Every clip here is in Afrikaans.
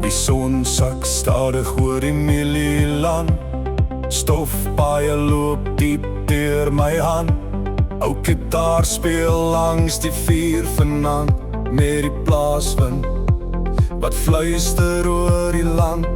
Die son sak stadig oor die mielieland. Stofpaaie loop diep deur my hand. Ou gitaar speel langs die vuur vanaand, met die plaaswind wat fluister oor die land.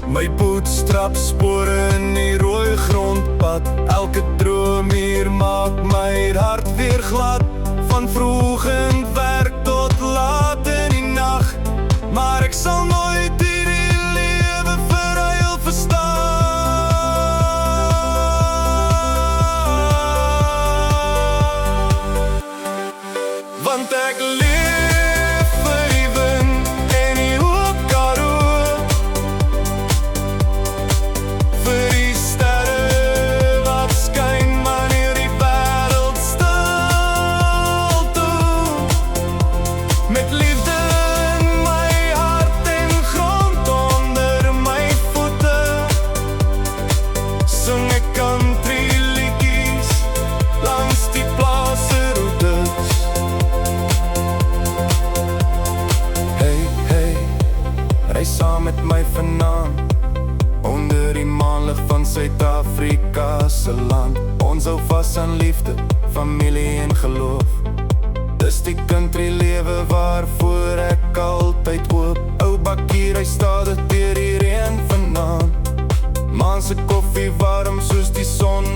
My bootstrapspore in die rooi grondpad, elke droom hier maak my hart weer glad. Van vroeg in werk tot laat in die nacht, maar ek sal nooit hierdie lewe verruil verstaan. Want ek leef vir die wind en die hoë Karoo, vir die sterre wat skyn wanneer die wêreld stil toe. Met liefde in my hart en grond onder my voete, sing ek country liedjies langs die plaasroetes. Hey, hey, ry saam met my vanaand, onder die maanlig van Suid-Afrika se land. Ons hou vas aan liefde, familie en geloof. Dis die country lewe waarvoor ek altyd hoop. Ou bakkie ry stadig deur die reën vanaand, maan se koffie warm soos die son